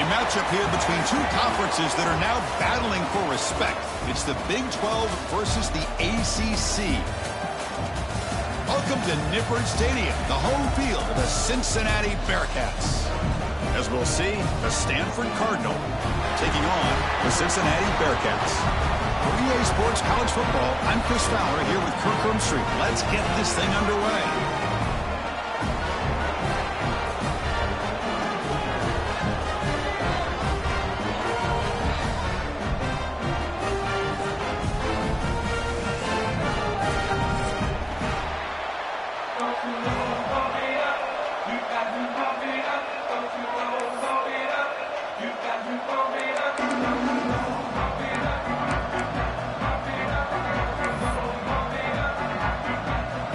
A matchup here between two conferences that are now battling for respect. It's the Big 12 versus the ACC. Welcome to Nippert Stadium, the home field of the Cincinnati Bearcats. As we'll see, the Stanford Cardinal taking on the Cincinnati Bearcats. For EA Sports College Football, I'm Chris Fowler here with Kirk Street. Let's get this thing underway.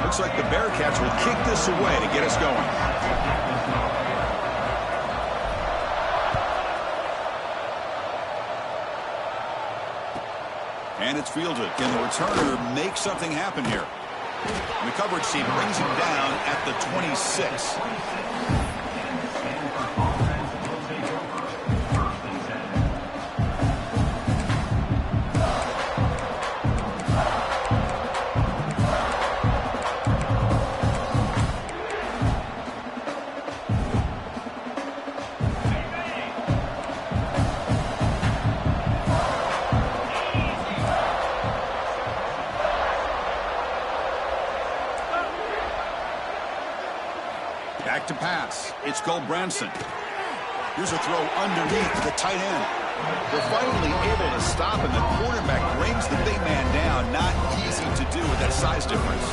Looks like the Bearcats will kick this away to get us going. And it's fielded. Can the returner make something happen here? The coverage team brings him down at the 26. Back to pass. It's Branson. Here's a throw underneath the tight end. They're finally able to stop him. The quarterback brings the big man down. Not easy to do with that size difference.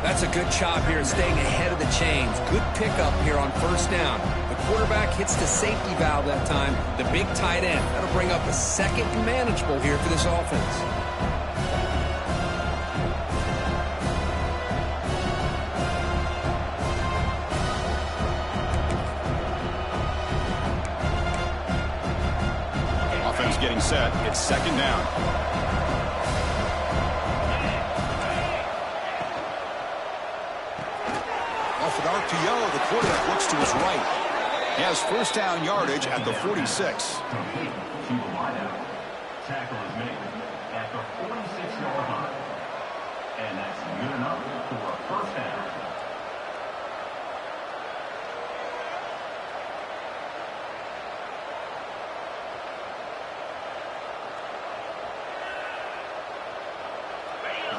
That's a good job here, staying ahead of the chains. Good pickup here on first down. The quarterback hits the safety valve that time. The big tight end. That'll bring up a second and manageable here for this offense. Getting set. It's second down. Off an RPO, the quarterback looks to his right. He has first down yardage at the 46. Tackle is made at the 46-yard line. And that's good enough for a first down.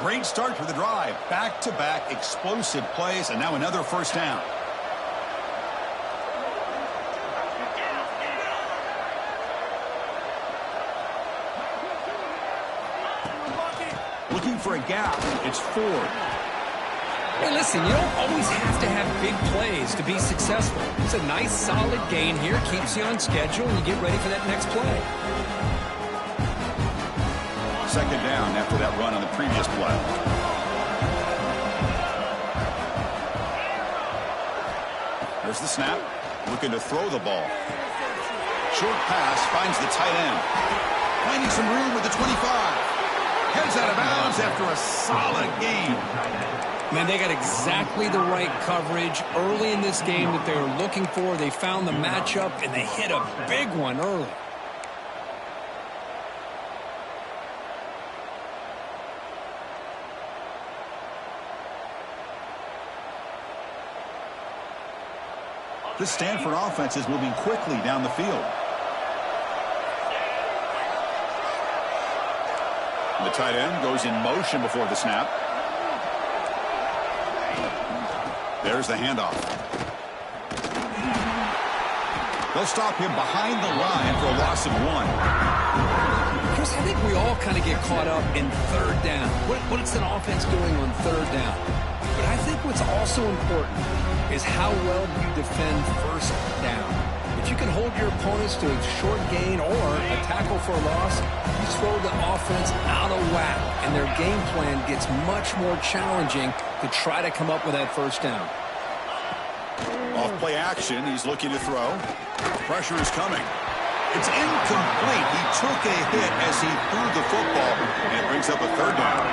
Great start for the drive. Back-to-back explosive plays, and now another first down. Looking for a gap. It's Ford. Hey, listen, you don't always have to have big plays to be successful. It's a nice, solid gain here. Keeps you on schedule, and you get ready for that next play. Second down after that run on the previous play. There's the snap. Looking to throw the ball. Short pass finds the tight end. Finding some room with the 25. Heads out of bounds after a solid gain. Man, they got exactly the right coverage early in this game that they were looking for. They found the matchup, and they hit a big one early. The Stanford offense is moving quickly down the field. The tight end goes in motion before the snap. There's the handoff. They'll stop him behind the line for a loss of 1. Chris, I think we all kind of get caught up in third down. What is an offense doing on third down? But I think what's also important is how well you defend first down. If you can hold your opponents to a short gain or a tackle for a loss, you throw the offense out of whack, and their game plan gets much more challenging to try to come up with that first down. Off play action, he's looking to throw. Pressure is coming. It's incomplete. He took a hit as he threw the football, and it brings up a third down.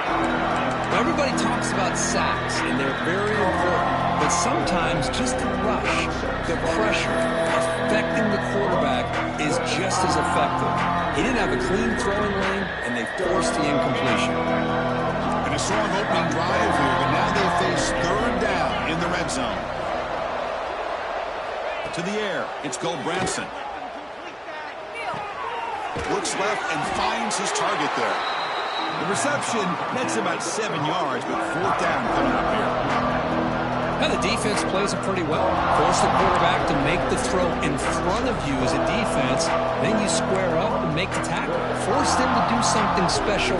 Everybody talks about sacks, and they're very important. But sometimes just the rush, the pressure, affecting the quarterback is just as effective. He didn't have a clean throwing lane, and they forced the incompletion. And a strong opening drive here, but now they face third down in the red zone. To the air, it's Branson. Looks left and finds his target there. The reception, that's about 7 yards, but fourth down coming up here. Now the defense plays it pretty well. Force the quarterback to make the throw in front of you as a defense. Then you square up and make the tackle. Force them to do something special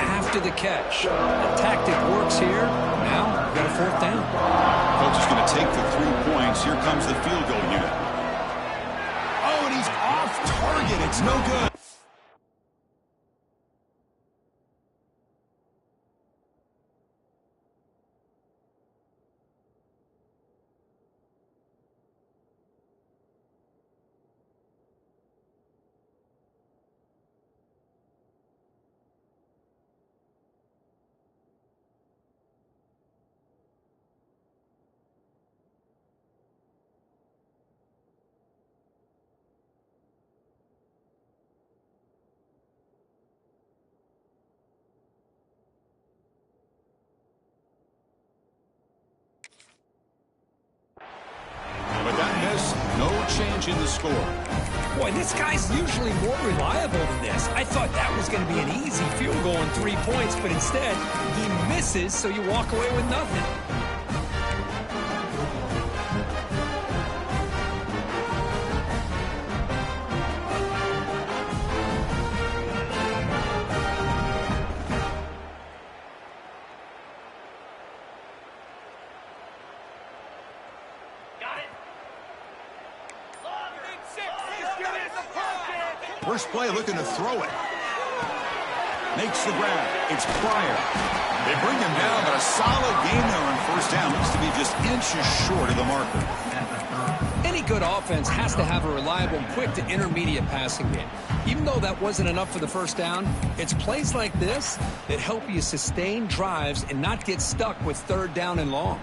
after the catch. The tactic works here. Now we've got a fourth down. Coach is going to take the 3 points. Here comes the field goal unit. Oh, and he's off target. It's no good. No change in the score. Boy, this guy's usually more reliable than this. I thought that was going to be an easy field goal and 3 points, but instead, he misses, so you walk away with nothing. First play looking to throw it. Makes the grab. It's Pryor. They bring him down, but a solid game there on first down. Looks to be just inches short of the marker. Any good offense has to have a reliable, quick to intermediate passing game. Even though that wasn't enough for the first down, it's plays like this that help you sustain drives and not get stuck with third down and long.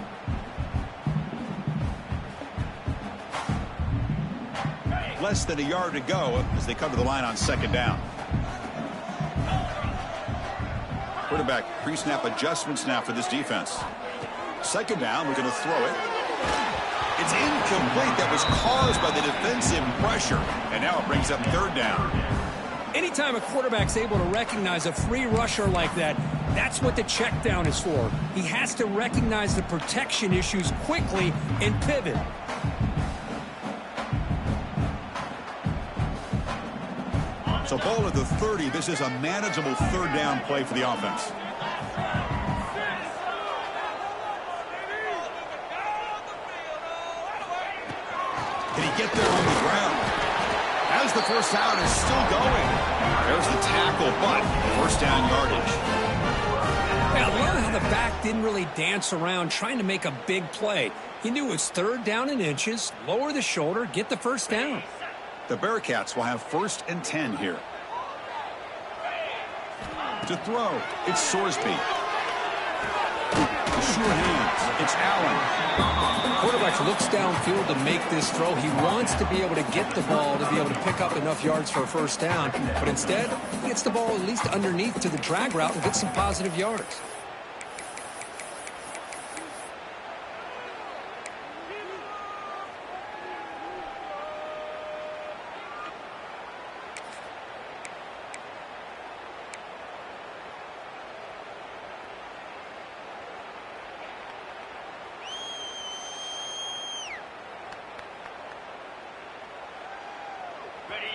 Less than a yard to go as they cover the line on second down. Quarterback pre-snap adjustments now for this defense. Second down, we're going to throw it. It's incomplete. That was caused by the defensive pressure. And now it brings up third down. Anytime a quarterback's able to recognize a free rusher like that, that's what the check down is for. He has to recognize the protection issues quickly and pivot. So ball at the 30. This is a manageable third down play for the offense. Can he get there on the ground? As the first down is still going. There's the tackle, but first down yardage. Yeah, learn how the back didn't really dance around trying to make a big play. He knew it's third down in inches, lower the shoulder, get the first down. The Bearcats will have first and 10 here. To throw, it's Sorsby. Sure hands, it's Allen. Quarterback looks downfield to make this throw. He wants to be able to get the ball to be able to pick up enough yards for a first down, but instead, he gets the ball at least underneath to the drag route and gets some positive yards.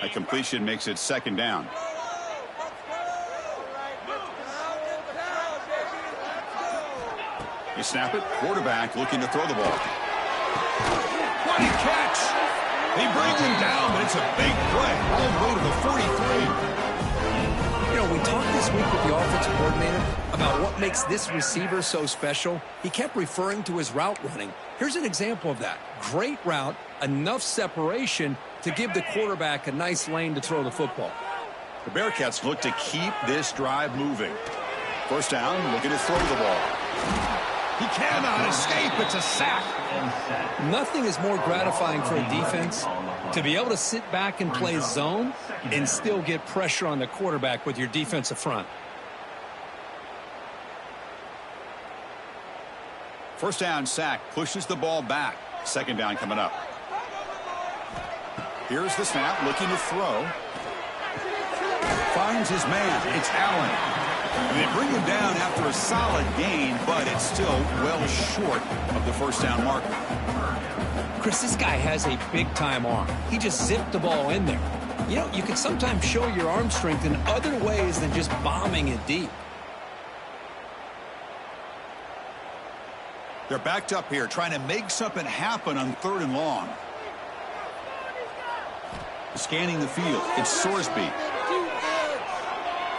A completion makes it second down. You snap it. Quarterback looking to throw the ball. What a catch! They bring him down, but it's a big play. All the way to the 43. You know, we talked this week with the offensive coordinator about what makes this receiver so special. He kept referring to his route running. Here's an example of that. Great route, enough separation to give the quarterback a nice lane to throw the football. The Bearcats look to keep this drive moving. First down, looking to throw the ball. He cannot escape. It's a sack. Nothing is more gratifying for a defense To be able to sit back and play zone and still get pressure on the quarterback with your defensive front. First down sack pushes the ball back. Second down coming up. Here's the snap, looking to throw. Finds his man. It's Allen. And they bring him down after a solid gain, but it's still well short of the first down marker. Chris, this guy has a big-time arm. He just zipped the ball in there. You know, you can sometimes show your arm strength in other ways than just bombing it deep. They're backed up here, trying to make something happen on 3rd and long. Scanning the field, it's Sorsby.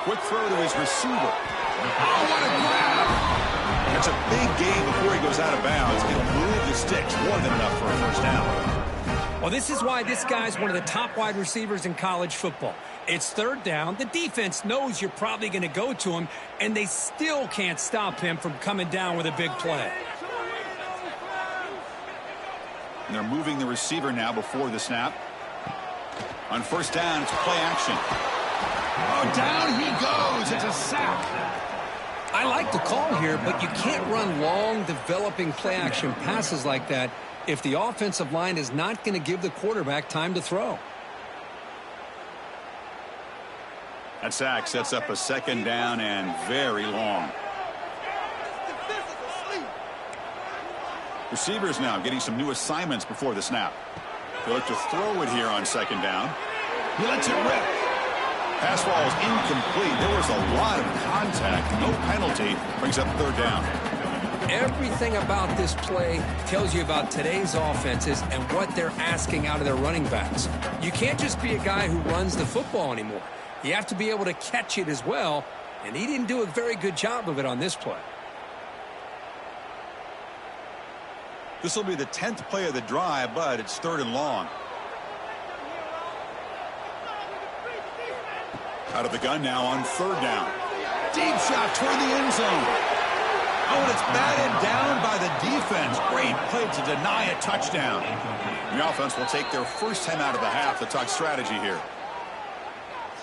Quick throw to his receiver. Oh, what a grab! It's a big gain before he goes out of bounds. It'll move the sticks, more than enough for a first down. Well, this is why this guy's one of the top wide receivers in college football. It's 3rd down. The defense knows you're probably going to go to him, and they still can't stop him from coming down with a big play. And they're moving the receiver now before the snap. On first down, it's play action. Oh, down he goes. It's a sack. I like the call here, but you can't run long, developing play-action passes like that if the offensive line is not going to give the quarterback time to throw. That sack sets up a second down and very long. Receivers now getting some new assignments before the snap. They look to throw it here on second down. He lets it rip. Pass ball is incomplete. There was a lot of contact. No penalty. Brings up 3rd down. Everything about this play tells you about today's offenses and what they're asking out of their running backs. You can't just be a guy who runs the football anymore. You have to be able to catch it as well, and he didn't do a very good job of it on this play. This will be the 10th play of the drive, but it's 3rd and long. Out of the gun now on 3rd down. Deep shot toward the end zone. Oh, and it's batted down by the defense. Great play to deny a touchdown. The offense will take their first time out of the half to talk strategy here.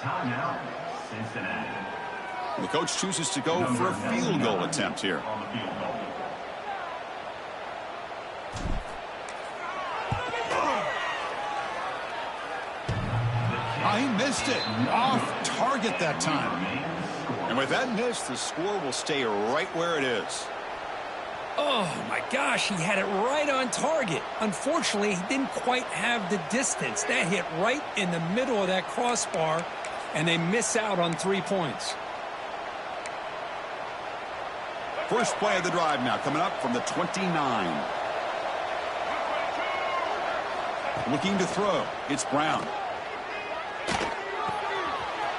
Timeout, Cincinnati. And the coach chooses to go for a field goal attempt here. On the field goal. He missed it. Off target that time. And with that miss, the score will stay right where it is. Oh, my gosh, he had it right on target. Unfortunately, he didn't quite have the distance. That hit right in the middle of that crossbar, and they miss out on 3 points. First play of the drive now coming up from the 29. Looking to throw. It's Brown.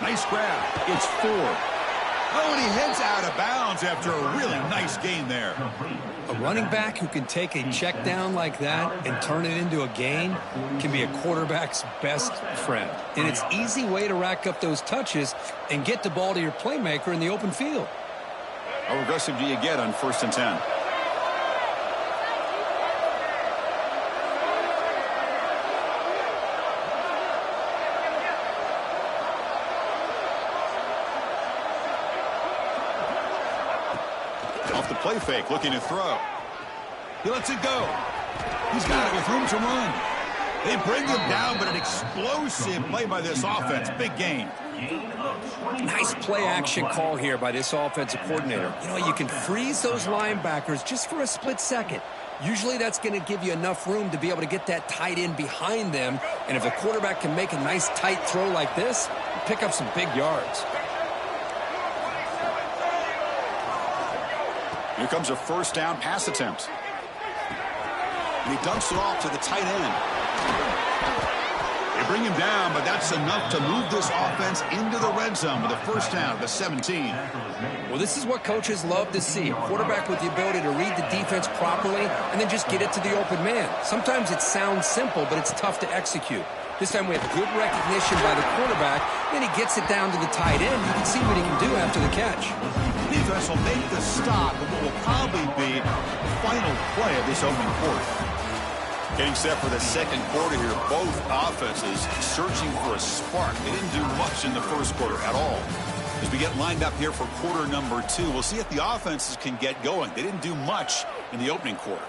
Nice grab. It's 4. Oh, and he heads out of bounds after a really nice gain there. A running back who can take a check down like that and turn it into a gain can be a quarterback's best friend. And it's an easy way to rack up those touches and get the ball to your playmaker in the open field. How aggressive do you get on 1st and 10? Off the play fake, looking to throw. He lets it go. He's got it with room to run. They bring him down, but an explosive play by this offense. Big gain. Nice play action call here by this offensive coordinator. You know, you can freeze those linebackers just for a split second. Usually that's going to give you enough room to be able to get that tight end behind them. And if the quarterback can make a nice tight throw like this, pick up some big yards. Here comes a first down pass attempt. And he dumps it off to the tight end. They bring him down, but that's enough to move this offense into the red zone with a first down at the 17. Well, this is what coaches love to see. A quarterback with the ability to read the defense properly and then just get it to the open man. Sometimes it sounds simple, but it's tough to execute. This time we have good recognition by the quarterback. Then he gets it down to the tight end. You can see what he can do after the catch. The defense will make the stop of what will probably be the final play of this opening quarter. Getting set for the second quarter here. Both offenses searching for a spark. They didn't do much in the first quarter at all. As we get lined up here for quarter number 2, we'll see if the offenses can get going. They didn't do much in the opening quarter.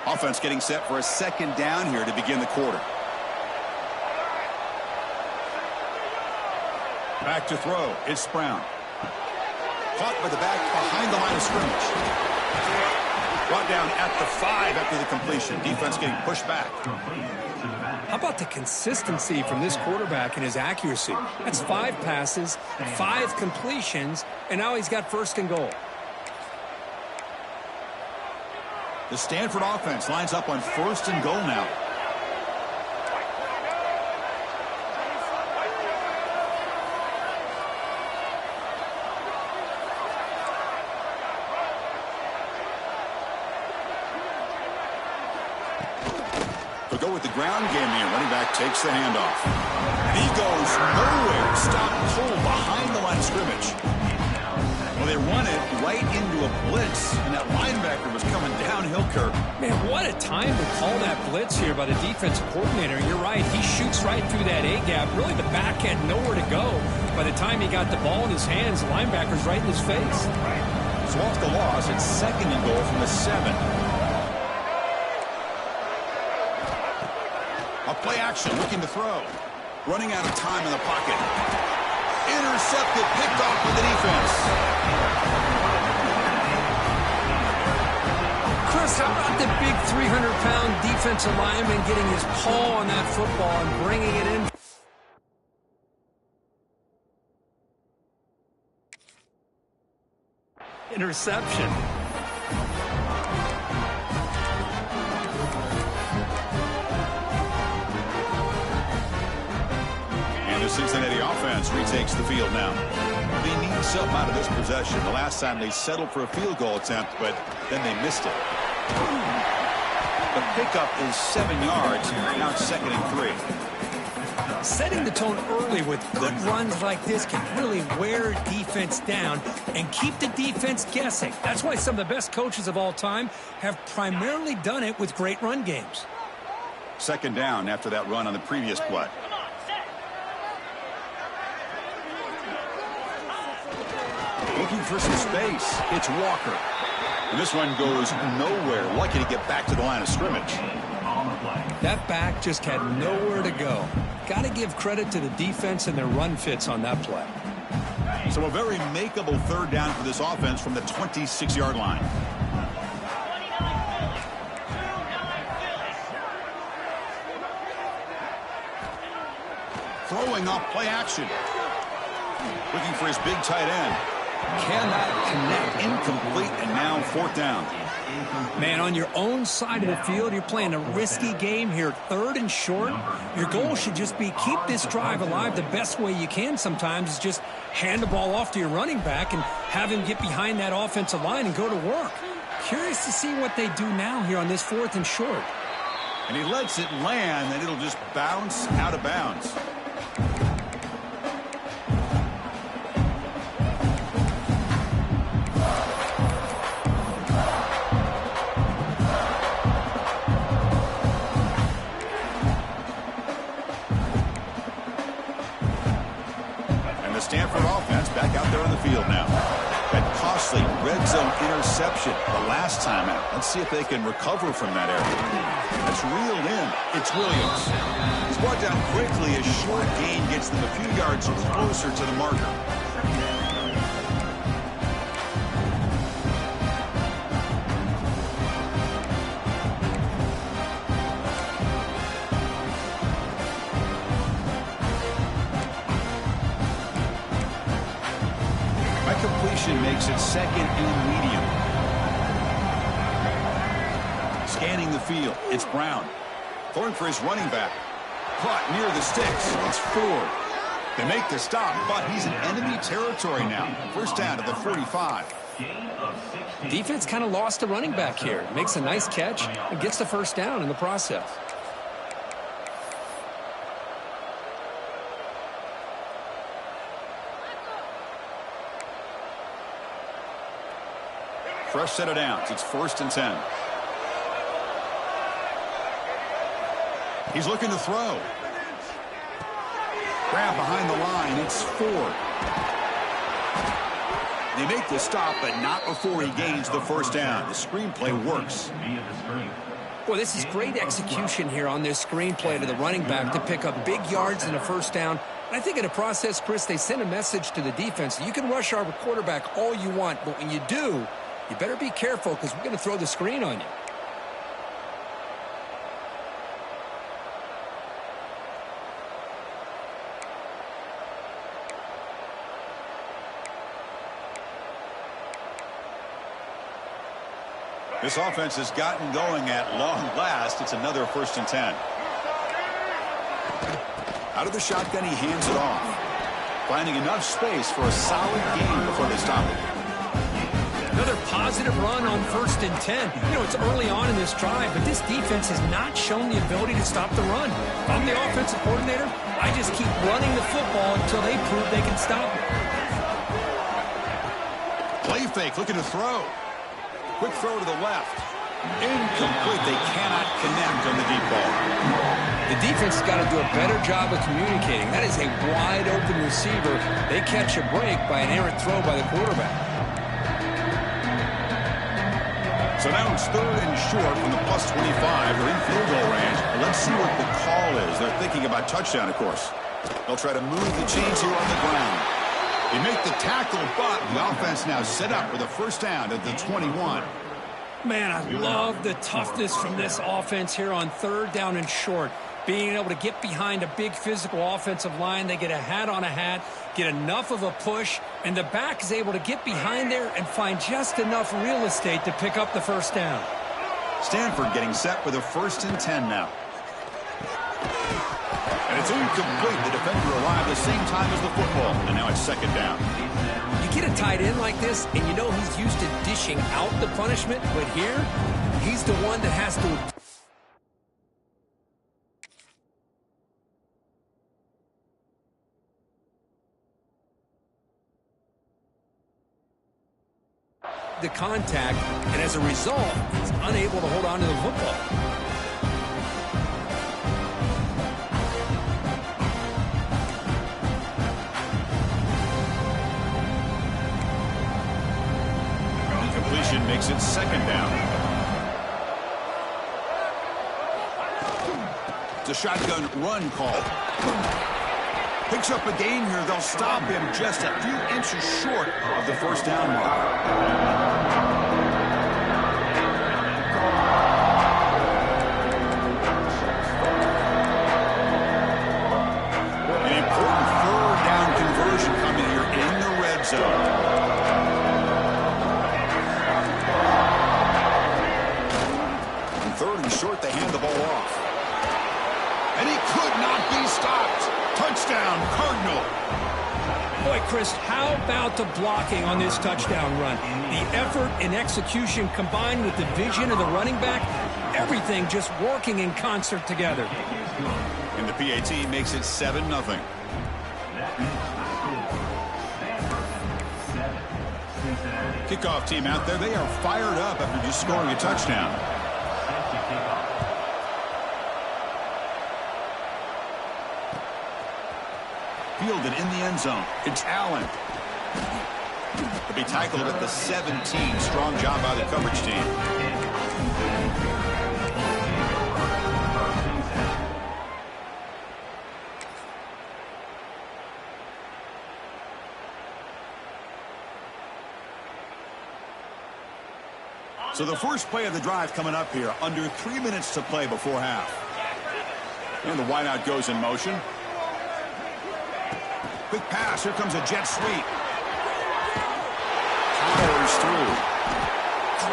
Offense getting set for a second down here to begin the quarter. Back to throw. It's Brown. Caught by the back behind the line of scrimmage. Brought down at the 5 after the completion. Defense getting pushed back. How about the consistency from this quarterback and his accuracy? That's 5 passes, 5 completions, and now he's got first and goal. The Stanford offense lines up on first and goal now. They'll go with the ground game here. Running back takes the handoff. And he goes nowhere. Stopped cold behind the line of scrimmage. Well, they run it right into a blitz, and that linebacker was coming downhill, Kirk. Man, what a time to call that blitz here by the defensive coordinator. You're right. He shoots right through that A-gap. Really, the back had nowhere to go. By the time he got the ball in his hands, the linebacker's right in his face. So off the loss, it's second and goal from the 7. A play action, looking to throw. Running out of time in the pocket. Intercepted, picked off with the defense. Chris, how about the big 300-pound defensive lineman getting his paw on that football and bringing it in? Interception. The Cincinnati offense retakes the field now. They need something out of this possession. The last time they settled for a field goal attempt, but then they missed it. The pickup is 7 yards. Now it's second and 3. Setting the tone early with good runs like this can really wear defense down and keep the defense guessing. That's why some of the best coaches of all time have primarily done it with great run games. Second down after that run on the previous play. Looking for some space. It's Walker. And this one goes nowhere. Lucky to get back to the line of scrimmage. That back just had nowhere to go. Got to give credit to the defense and their run fits on that play. So a very makeable third down for this offense from the 26-yard line. Throwing off play action. Looking for his big tight end. Cannot connect, incomplete, and now fourth down. Man, on your own side of the field, you're playing a risky game here. Third and short. Your goal should just be keep this drive alive the best way you can sometimes is just hand the ball off to your running back and have him get behind that offensive line and go to work. Curious to see what they do now here on this fourth and short. And he lets it land, and it'll just bounce out of bounds. Stanford offense back out there on the field now. That costly red zone interception the last time out. Let's see if they can recover from that error. That's reeled in. It's Williams. He's brought down quickly. A short gain gets them a few yards closer to the marker. Completion makes it second and medium. Scanning the field, it's Brown. Throwing for his running back. Caught near the sticks. It's Ford. They make the stop, but he's in enemy territory now. First down to the 45. Gain of 16. Defense kind of lost a running back here. Makes a nice catch and gets the first down in the process. Fresh set of downs. It's 1st and 10. He's looking to throw. Grab behind the line. It's 4. They make the stop, but not before he gains the first down. The screenplay works. Boy, this is great execution here on this screenplay to the running back to pick up big yards and a first down. And I think in the process, Chris, they send a message to the defense. You can rush our quarterback all you want, but when you do, you better be careful because we're going to throw the screen on you. This offense has gotten going at long last. It's another 1st and 10. Out of the shotgun, he hands it off. Finding enough space for a solid gain before they stop it. Another positive run on 1st and 10. You know, it's early on in this drive, but this defense has not shown the ability to stop the run. If I'm the offensive coordinator, I just keep running the football until they prove they can stop it. Play fake, looking to throw. Quick throw to the left. Incomplete. They cannot connect on the deep ball. The defense has got to do a better job of communicating. That is a wide open receiver. They catch a break by an errant throw by the quarterback. So now it's 3rd and short from the +25. They're in field goal range. Let's see what the call is. They're thinking about touchdown, of course. They'll try to move the chains here on the ground. They make the tackle, but the offense now set up with a first down at the 21. Man, I love the toughness from this offense here on 3rd down and short. Being able to get behind a big physical offensive line. They get a hat on a hat, get enough of a push, and the back is able to get behind there and find just enough real estate to pick up the first down. Stanford getting set with a 1st and 10 now. And it's incomplete. The defender arrived the same time as the football, and now it's 2nd down. You get a tight end like this, and you know he's used to dishing out the punishment, but here, he's the one that has to... the contact, and as a result, he's unable to hold on to the football. Incompletion makes it 2nd down. It's a shotgun run call. Picks up a gain here. They'll stop him just a few inches short of the first down mark. An important 3rd down conversion coming here in the red zone. On 3rd and short, they hand the ball off. And he could not be stopped. Touchdown, Cardinal. Boy, Chris, how about the blocking on this touchdown run? The effort and execution combined with the vision of the running back, everything just working in concert together. And the PAT makes it 7-0. Kickoff team out there, they are fired up after just scoring a touchdown. Fielded in the end zone. It's Allen. He'll be tackled at the 17. Strong job by the coverage team. So the first play of the drive coming up here. Under 3 minutes to play before half. And the wideout goes in motion. Quick pass. Here comes a jet sweep. Powers through.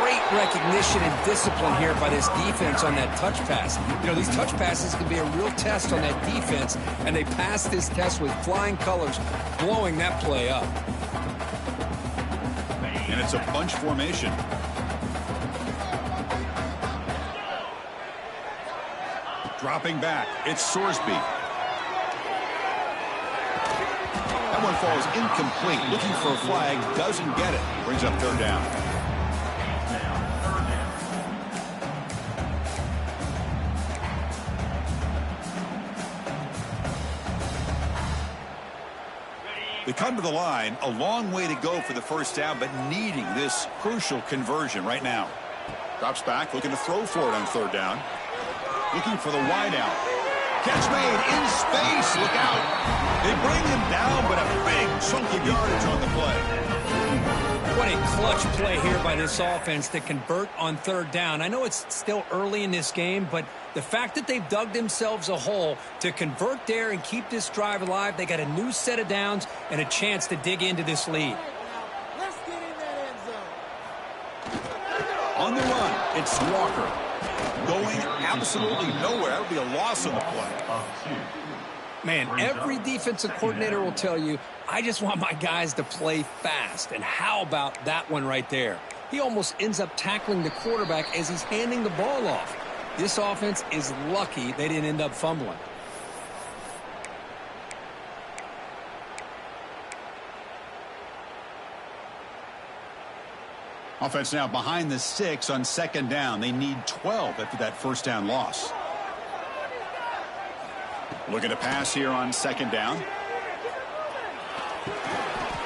Great recognition and discipline here by this defense on that touch pass. You know, these touch passes can be a real test on that defense, and they passed this test with flying colors, blowing that play up. And it's a bunch formation. Dropping back, it's Sorsby. That one falls incomplete. Looking for a flag, doesn't get it. Brings up third down. They come to the line, a long way to go for the first down, but needing this crucial conversion right now. Drops back, looking to throw for it on third down. Looking for the wide out. Catch made in space. Look out. They bring him down, but a big chunk of yardage on the play. What a clutch play here by this offense to convert on third down. I know it's still early in this game, but the fact that they've dug themselves a hole to convert there and keep this drive alive, they got a new set of downs and a chance to dig into this lead. Let's get in that end zone. On the run, it's Walker. Going absolutely nowhere. That would be a loss on the play. Man, every defensive coordinator will tell you, I just want my guys to play fast. And how about that one right there? He almost ends up tackling the quarterback as he's handing the ball off. This offense is lucky they didn't end up fumbling. Offense now behind the 6 on second down. They need 12 after that first down loss. Looking to pass here on second down.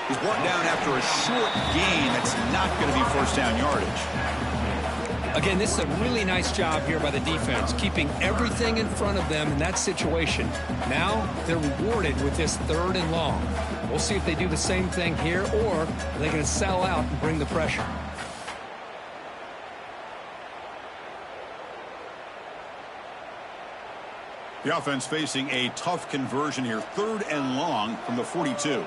He's brought down after a short gain. That's not going to be first down yardage. Again, this is a really nice job here by the defense, keeping everything in front of them in that situation. Now they're rewarded with this third and long. We'll see if they do the same thing here, or are they going to sell out and bring the pressure. The offense facing a tough conversion here. Third and long from the 42.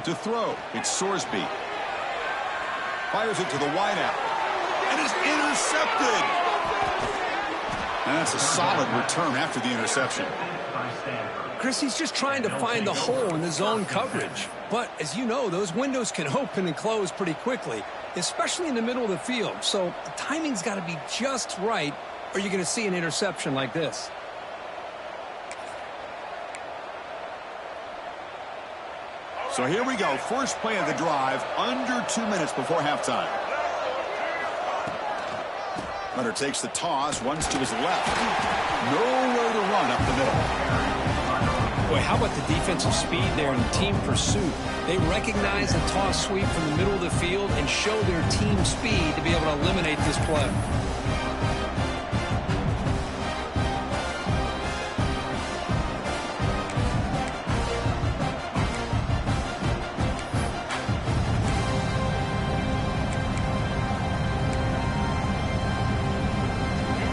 To throw, it's Sorsby. Fires it to the wideout. And is intercepted. And that's a solid return after the interception. Chris, he's just trying to find the hole in the zone coverage. But as you know, those windows can open and close pretty quickly, especially in the middle of the field. So the timing's got to be just right, or you're going to see an interception like this. So here we go. First play of the drive, under 2 minutes before halftime. Runner takes the toss, runs to his left. Nowhere to run up the middle. Boy, how about the defensive speed there in team pursuit? They recognize the toss sweep from the middle of the field and show their team speed to be able to eliminate this play.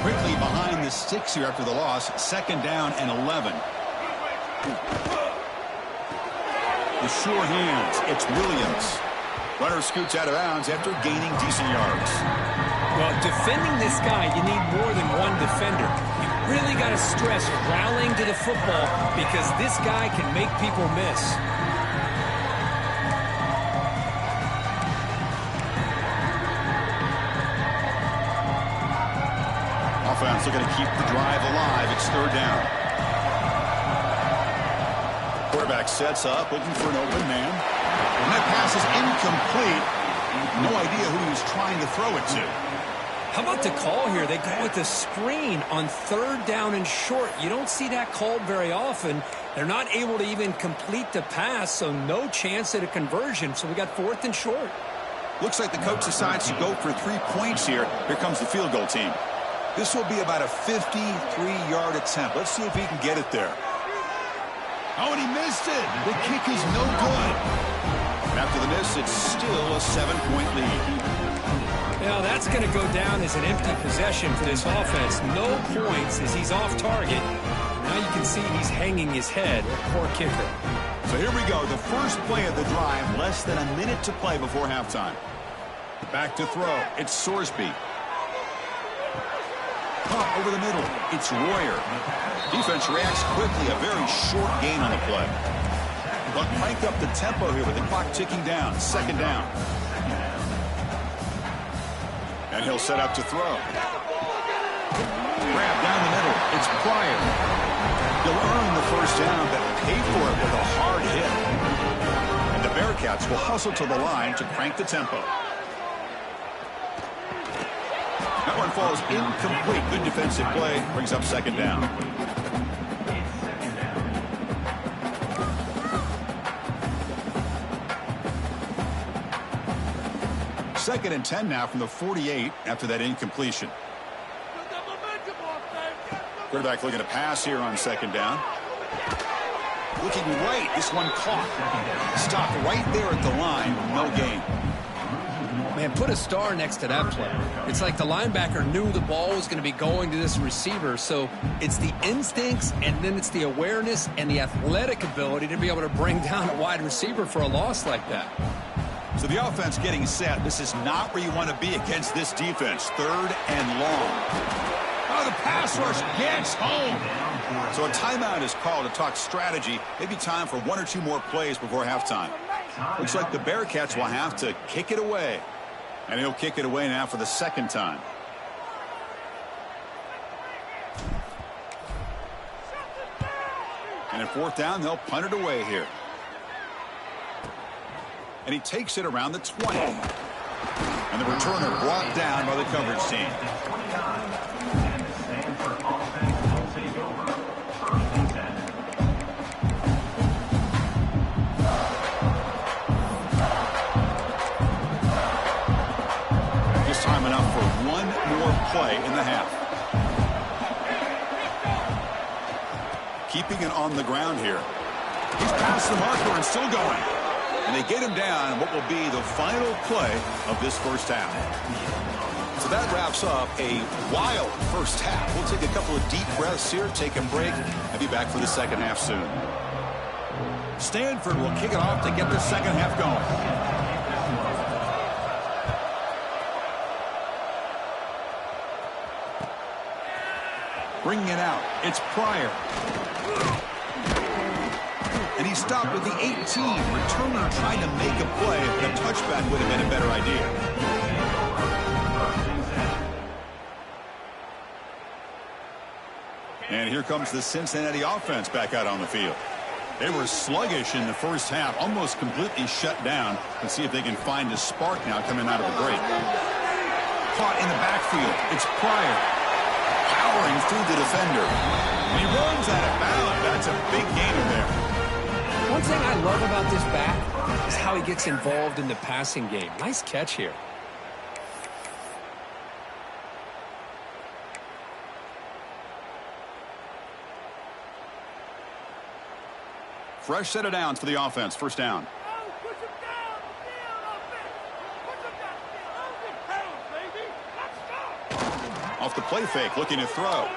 Quickly behind the 6 here after the loss. Second down and 11. The sure hands. It's Williams. Runner scoots out of bounds after gaining decent yards. Well, defending this guy, you need more than one defender. You really got to stress rallying to the football because this guy can make people miss. Offense looking to keep the drive alive. It's third down. Quarterback sets up, looking for an open man. And that pass is incomplete. No idea who he was trying to throw it to. How about the call here? They go with the screen on third down and short. You don't see that called very often. They're not able to even complete the pass, so no chance at a conversion. So we got fourth and short. Looks like the coach decides to go for 3 points here. Here comes the field goal team. This will be about a 53-yard attempt. Let's see if he can get it there. Oh, and he missed it. The kick is no good. And after the miss, it's still a 7-point lead. Now that's going to go down as an empty possession for this offense. No points as he's off target. Now you can see he's hanging his head. Poor kicker. So here we go. The first play of the drive. Less than a minute to play before halftime. Back to throw. It's Sorsby. Caught over the middle. It's Royer. Defense reacts quickly. A very short gain on the play. But crank up the tempo here with the clock ticking down. Second down. And he'll set up to throw. Grab down the middle. It's Pryor. He'll earn the first down, but pay for it with a hard hit. And the Bearcats will hustle to the line to crank the tempo. That one falls incomplete. Good defensive play. Brings up second down. Second and 10 now from the 48 after that incompletion. Quarterback looking to pass here on second down. Looking right. This one caught. Stopped right there at the line. No gain. Man, put a star next to that play. It's like the linebacker knew the ball was going to be going to this receiver, so it's the instincts and then it's the awareness and the athletic ability to be able to bring down a wide receiver for a loss like that. So the offense getting set. This is not where you want to be against this defense. Third and long. Oh, the pass rush gets home. So a timeout is called to talk strategy. Maybe time for one or two more plays before halftime. Looks like the Bearcats will have to kick it away. And he'll kick it away now for the second time. And at fourth down, they'll punt it away here. And he takes it around the 20. And the returner brought down by the coverage team. Stanford offense will take over. First and 10. Just time enough for one more play in the half. Keeping it on the ground here. He's past the marker and still going. And they get him down what will be the final play of this first half. So that wraps up a wild first half. We'll take a couple of deep breaths here, take a break, and be back for the second half soon. Stanford will kick it off to get the second half going. Bringing it out, it's Pryor. And he stopped with the 18. Returner trying to make a play, but a touchback would have been a better idea. And here comes the Cincinnati offense back out on the field. They were sluggish in the first half, almost completely shut down. Let's see if they can find a spark now coming out of the break. Caught in the backfield. It's Pryor. Powering through the defender. And he runs out of bounds. That's a big gainer there. One thing I love about this back is how he gets involved in the passing game. Nice catch here. Fresh set of downs for the offense. First down. Off the play fake, looking to throw.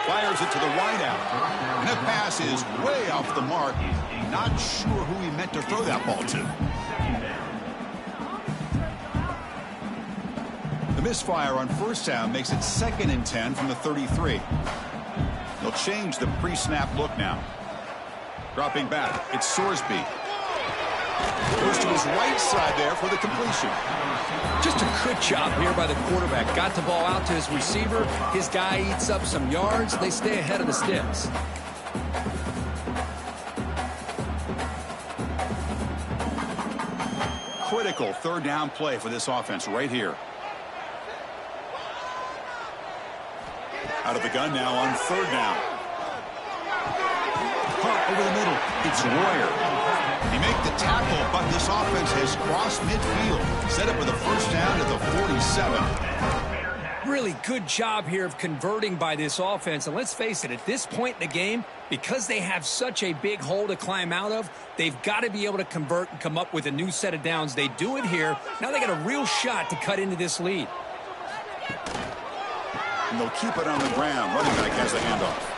Fires it to the wideout. And that pass is way off the mark. Not sure who he meant to throw that ball to. The misfire on first down makes it 2nd and 10 from the 33. They'll change the pre-snap look now. Dropping back, it's Sorsby. Goes to his right side there for the completion. Just a good job here by the quarterback. Got the ball out to his receiver. His guy eats up some yards. They stay ahead of the sticks. Critical third down play for this offense right here. Out of the gun now on third down. Caught over the middle. It's Royer. He make the tackle, but this offense has crossed midfield. Set up with a first down at the 47. Really good job here of converting by this offense. And let's face it, at this point in the game, because they have such a big hole to climb out of, they've got to be able to convert and come up with a new set of downs. They do it here. Now they got a real shot to cut into this lead. And they'll keep it on the ground. Running back has the handoff.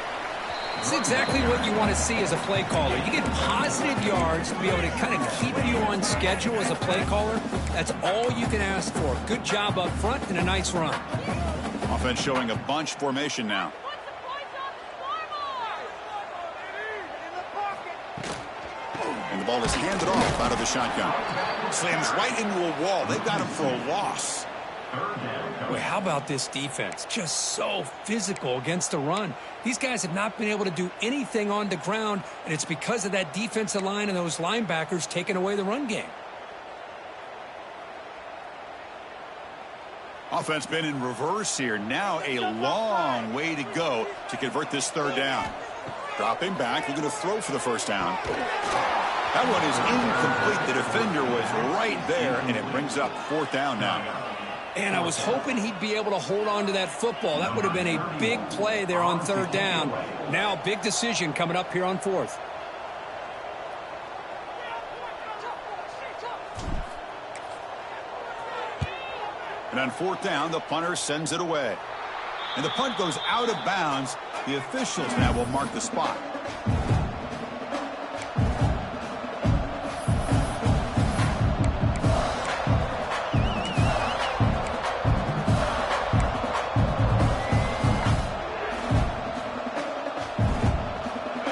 It's exactly what you want to see as a play caller. You get positive yards to be able to kind of keep you on schedule as a play caller. That's all you can ask for. Good job up front and a nice run. Offense showing a bunch formation now. ball is handed off out of the shotgun. Slams right into a wall. They've got him for a loss. Boy, how about this defense? Just so physical against the run. These guys have not been able to do anything on the ground, and it's because of that defensive line and those linebackers taking away the run game. Offense been in reverse here. Now a long way to go to convert this third down. Dropping back, looking to throw for the first down. That one is incomplete. The defender was right there, and it brings up fourth down now. And I was hoping he'd be able to hold on to that football. That would have been a big play there on third down. Now, big decision coming up here on fourth. And on fourth down, the punter sends it away. And the punt goes out of bounds. The officials now will mark the spot.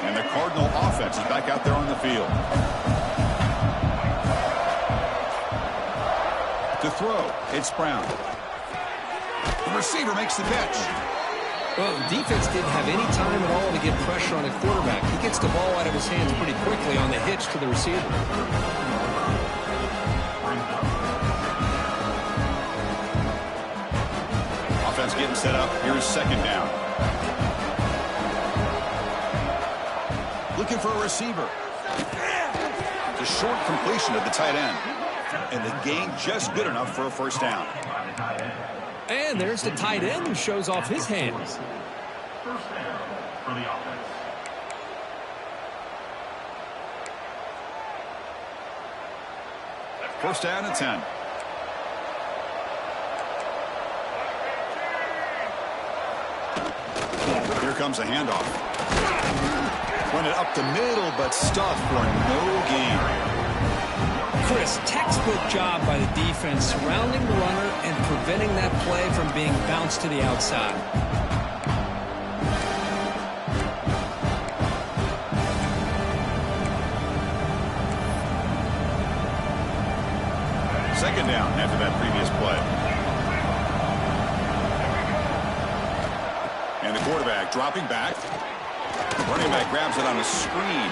And the Cardinal offense is back out there on the field. To throw, it's Brown. The receiver makes the catch. Well, the defense didn't have any time at all to get pressure on the quarterback. He gets the ball out of his hands pretty quickly on the hitch to the receiver. Offense getting set up. Here's second down. Looking for a receiver. It's a short completion of the tight end. And the gain just good enough for a first down. And there's the tight end who shows off his hands. First down for the offense. First down at 10. Here comes a handoff. Run it up the middle, but stuffed for no gain. Chris, textbook job by the defense surrounding the runner and preventing that play from being bounced to the outside. Second down after that previous play. And the quarterback dropping back. Running back grabs it on a screen.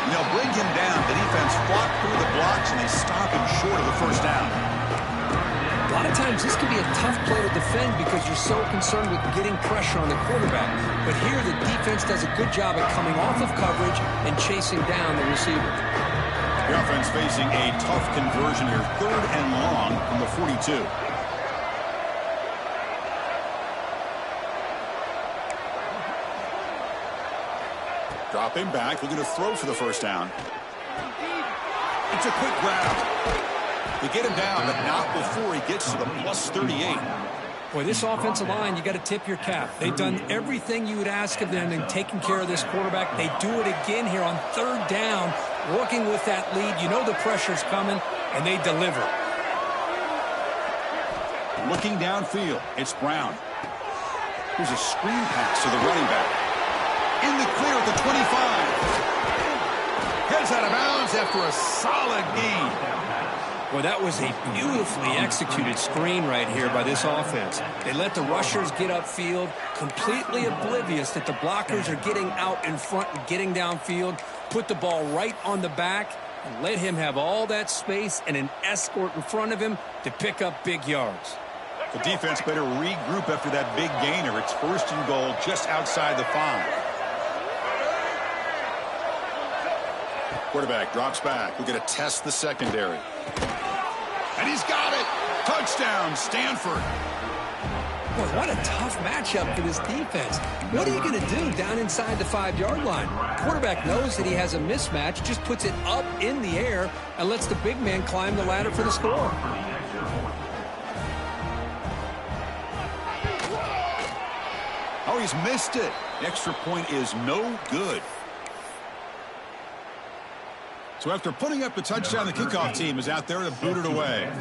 And they'll bring him down. The defense fought through the blocks, and they stop him short of the first down. A lot of times this can be a tough play to defend because you're so concerned with getting pressure on the quarterback. But here the defense does a good job at coming off of coverage and chasing down the receiver. The offense facing a tough conversion here. Third and long from the 42. Dropping back, looking to throw for the first down. It's a quick grab. They get him down, but not before he gets to the plus 38. Boy, this offensive line, you got to tip your cap. They've done everything you would ask of them in taking care of this quarterback. They do it again here on third down, working with that lead. You know the pressure's coming, and they deliver. Looking downfield, it's Brown. Here's a screen pass to the running back. In the clear at the 25. Heads out of bounds after a solid gain. Well, that was a beautifully executed screen right here by this offense. They let the rushers get upfield, completely oblivious that the blockers are getting out in front and getting downfield, put the ball right on the back, and let him have all that space and an escort in front of him to pick up big yards. The defense better regroup after that big gainer. It's first and goal just outside the 5. Quarterback drops back. We're going to test the secondary. And he's got it. Touchdown, Stanford. Boy, what a tough matchup for this defense. What are you going to do down inside the 5-yard line? Quarterback knows that he has a mismatch, just puts it up in the air and lets the big man climb the ladder for the score. Oh, he's missed it. The extra point is no good. So after putting up the touchdown, the kickoff team is out there to boot it away.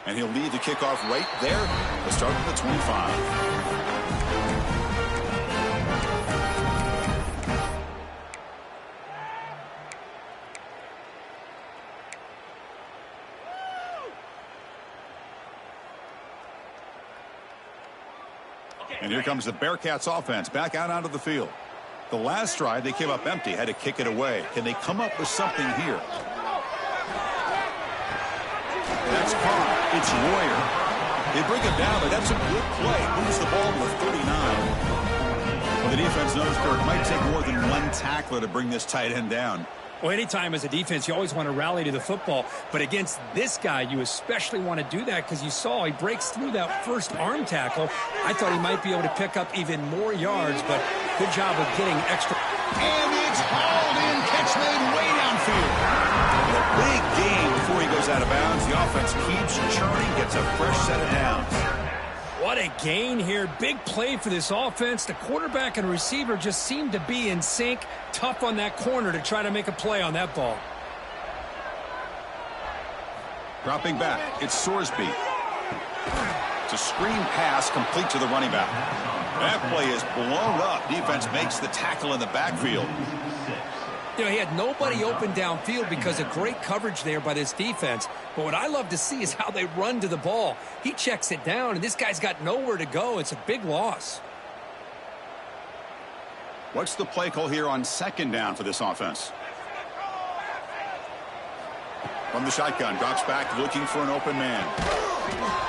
And he'll lead the kickoff right there. Let's start with the 25. And here comes the Bearcats offense back out onto the field. The last drive, they came up empty, had to kick it away. Can they come up with something here? That's caught. It's Royer. They bring him down, but that's a good play. Moves the ball to the 39. Well, the defense knows, Kirk, it might take more than one tackler to bring this tight end down. Well, anytime as a defense, you always want to rally to the football. But against this guy, you especially want to do that because you saw he breaks through that first arm tackle. I thought he might be able to pick up even more yards, but good job of getting extra. And it's hauled in. Catch made way downfield. A big gain before he goes out of bounds. The offense keeps churning, gets a fresh set of downs. What a gain here. Big play for this offense. The quarterback and receiver just seemed to be in sync. Tough on that corner to try to make a play on that ball. Dropping back, it's Sorsby. It's a screen pass complete to the running back. That play is blown up. Defense makes the tackle in the backfield. You know, he had nobody open downfield because of great coverage there by this defense. But what I love to see is how they run to the ball. He checks it down, and this guy's got nowhere to go. It's a big loss. What's the play call here on second down for this offense? From the shotgun, drops back looking for an open man.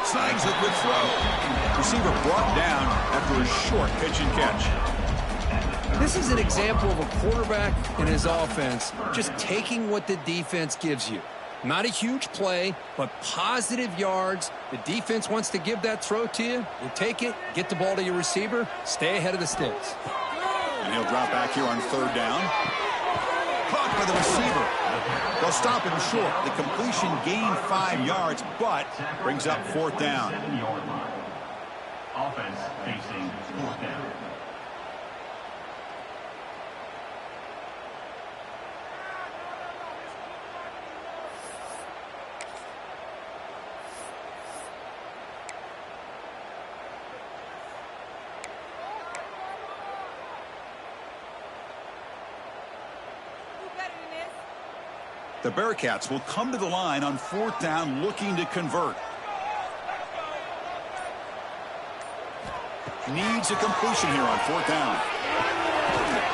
Snags a good throw. Receiver brought down after a short pitch and catch. This is an example of a quarterback and his offense just taking what the defense gives you. Not a huge play, but positive yards. The defense wants to give that throw to you. You take it, get the ball to your receiver, stay ahead of the sticks. And he'll drop back here on third down. Caught by the receiver. They'll stop him short. The completion gained 5 yards, but brings up fourth down. Offense facing fourth down. The Bearcats will come to the line on fourth down looking to convert. Needs a completion here on fourth down.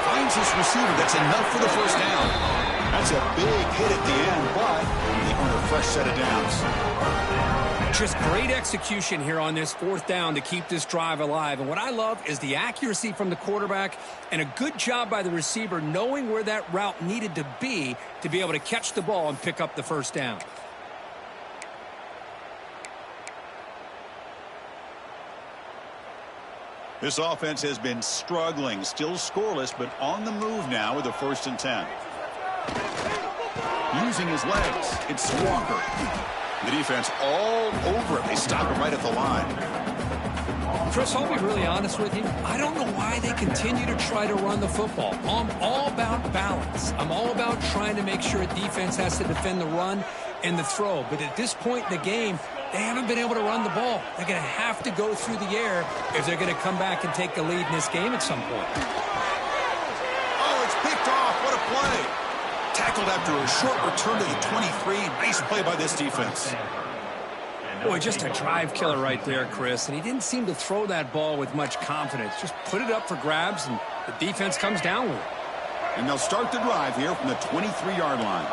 Finds his receiver. That's enough for the first down. That's a big hit at the end, but they earn a fresh set of downs. Just great execution here on this fourth down to keep this drive alive. And what I love is the accuracy from the quarterback and a good job by the receiver knowing where that route needed to be able to catch the ball and pick up the first down. This offense has been struggling, still scoreless, but on the move now with a 1st and 10. Using his legs, it's Walker. The defense all over it. They stop him right at the line. Chris, I'll be really honest with you. I don't know why they continue to try to run the football. I'm all about balance. I'm all about trying to make sure a defense has to defend the run and the throw. But at this point in the game, they haven't been able to run the ball. They're going to have to go through the air if they're going to come back and take the lead in this game at some point. Oh, it's picked off. What a play. Tackled after a short return to the 23. Nice play by this defense. Boy, just a drive killer right there, Chris. And he didn't seem to throw that ball with much confidence. Just put it up for grabs, and the defense comes down with it. And they'll start the drive here from the 23-yard line.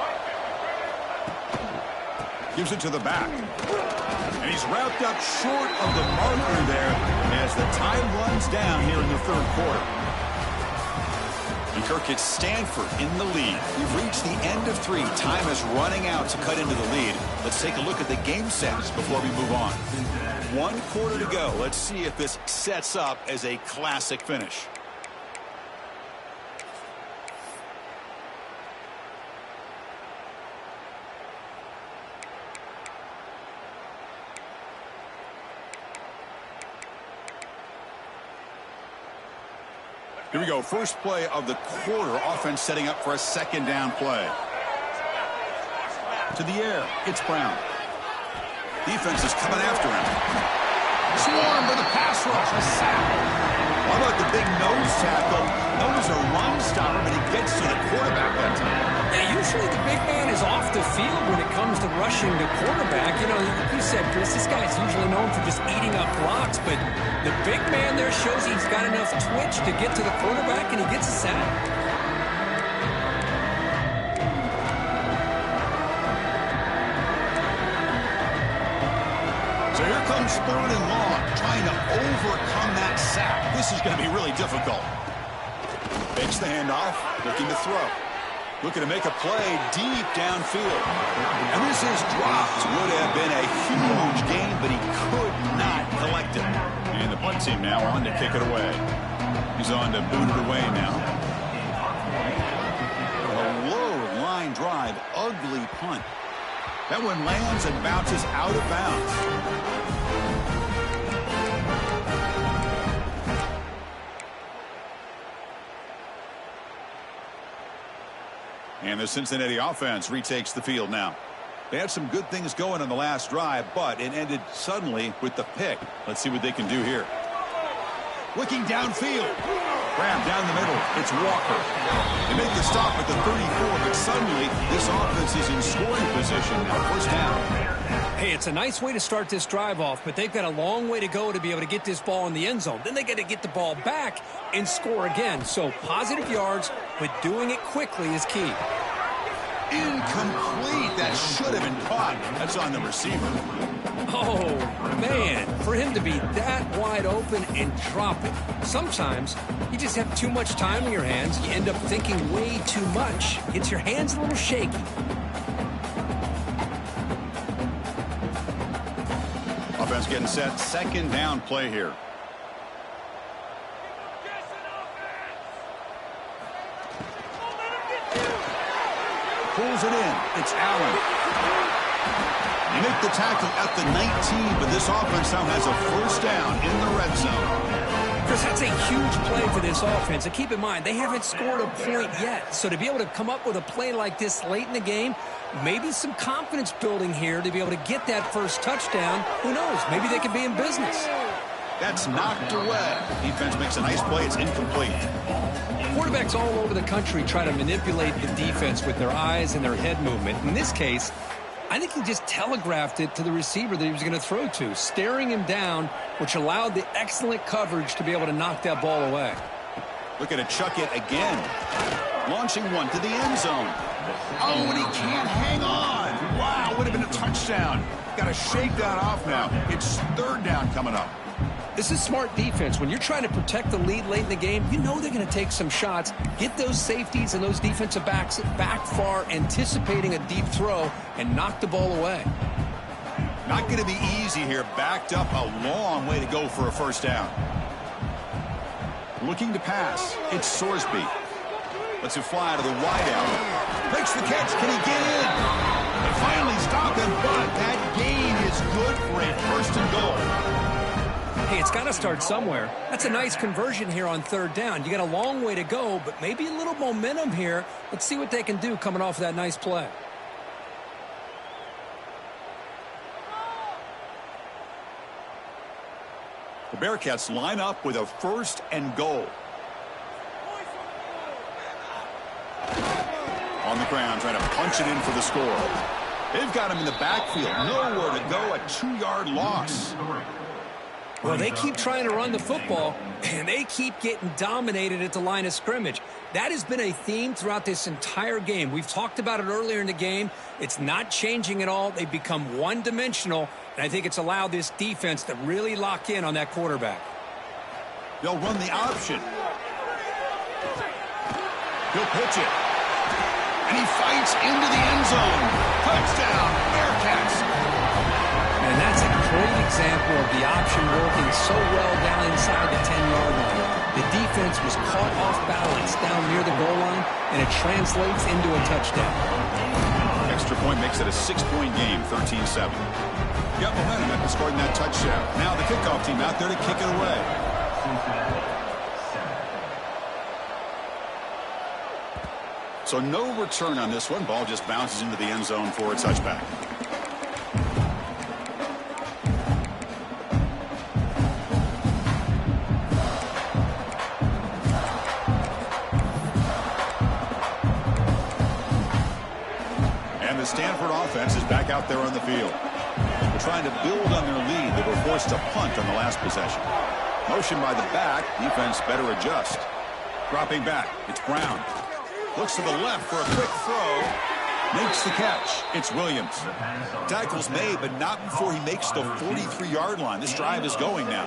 Gives it to the back. And he's wrapped up short of the marker there as the time runs down here in the third quarter. And Kirk, it's Stanford in the lead. We've reached the end of 3. Time is running out to cut into the lead. Let's take a look at the game stats before we move on. 1 quarter to go. Let's see if this sets up as a classic finish. Here we go. First play of the quarter. Offense setting up for a second down play. To the air. It's Brown. Defense is coming after him. Swarm with a pass rush. A sack. How about the big nose tackle? Nose a run stopper, but he gets to the quarterback that time. Yeah, usually the big man is off the field when it comes to rushing the quarterback. You know, like you said, Chris, this guy's usually known for just eating up blocks, but the big man there shows he's got enough twitch to get to the quarterback, and he gets a sack. So here comes 3rd and long, trying to overcome that sack. This is going to be really difficult. Fakes the handoff, looking to throw. Looking to make a play deep downfield. And this is dropped. Would have been a huge gain, but he could not collect it. And the punt team now on to kick it away. He's on to boot it away now. A low line drive, ugly punt. That one lands and bounces out of bounds. And the Cincinnati offense retakes the field now. They had some good things going on the last drive, but it ended suddenly with the pick. Let's see what they can do here. Looking downfield. Grab down the middle. It's Walker. They make the stop at the 34, but suddenly this offense is in scoring position now. First down. Hey, it's a nice way to start this drive off, but they've got a long way to go to be able to get this ball in the end zone. Then they got to get the ball back and score again. So positive yards, but doing it quickly is key. Incomplete. That should have been caught. That's on the receiver. Oh, man. For him to be that wide open and drop it. Sometimes you just have too much time in your hands. You end up thinking way too much. Gets your hands a little shaky. Offense getting set. 2nd down play here. Pulls it in. It's Allen. You make the tackle at the 19, but this offense now has a first down in the red zone. Chris, that's a huge play for this offense. And keep in mind, they haven't scored a point yet. So to be able to come up with a play like this late in the game, maybe some confidence building here to be able to get that first touchdown. Who knows? Maybe they could be in business. That's knocked away. Defense makes a nice play. It's incomplete. Quarterbacks all over the country try to manipulate the defense with their eyes and their head movement. In this case, I think he just telegraphed it to the receiver that he was going to throw to, staring him down, which allowed the excellent coverage to be able to knock that ball away. Looking to chuck it again. Launching one to the end zone. Oh, and he can't hang on. Wow, would have been a touchdown. Got to shake that off now. It's 3rd down coming up. This is smart defense. When you're trying to protect the lead late in the game, you know they're going to take some shots, get those safeties and those defensive backs back far, anticipating a deep throw, and knock the ball away. Not going to be easy here. Backed up a long way to go for a first down. Looking to pass. It's Sorsby. Lets it fly to the wideout. Makes the catch. Can he get in? They finally stop him, but that gain is good for a 1st and goal. Hey, it's got to start somewhere. That's a nice conversion here on 3rd down. You got a long way to go, but maybe a little momentum here. Let's see what they can do coming off of that nice play. The Bearcats line up with a 1st and goal. On the ground, trying to punch it in for the score. They've got him in the backfield. Nowhere to go. A 2-yard loss. Well, they keep trying to run the football, and they keep getting dominated at the line of scrimmage. That has been a theme throughout this entire game. We've talked about it earlier in the game. It's not changing at all. They've become one-dimensional, and I think it's allowed this defense to really lock in on that quarterback. They'll run the option. He'll pitch it. And he fights into the end zone. Touchdown, Bearcats. And that's a great example of the option working so well down inside the 10-yard line. The defense was caught off balance down near the goal line, and it translates into a touchdown. Extra point makes it a 6-point game, 13-7. Got momentum after scoring that touchdown. Now the kickoff team out there to kick it away. So no return on this one. Ball just bounces into the end zone for a touchback. Stanford offense is back out there on the field. They're trying to build on their lead. They were forced to punt on the last possession. Motion by the back. Defense better adjust. Dropping back. It's Brown. Looks to the left for a quick throw. Makes the catch. It's Williams. Tackles made, but not before he makes the 43-yard line. This drive is going now.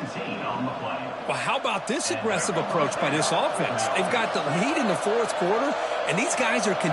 Well, how about this aggressive approach by this offense? They've got the lead in the fourth quarter, and these guys are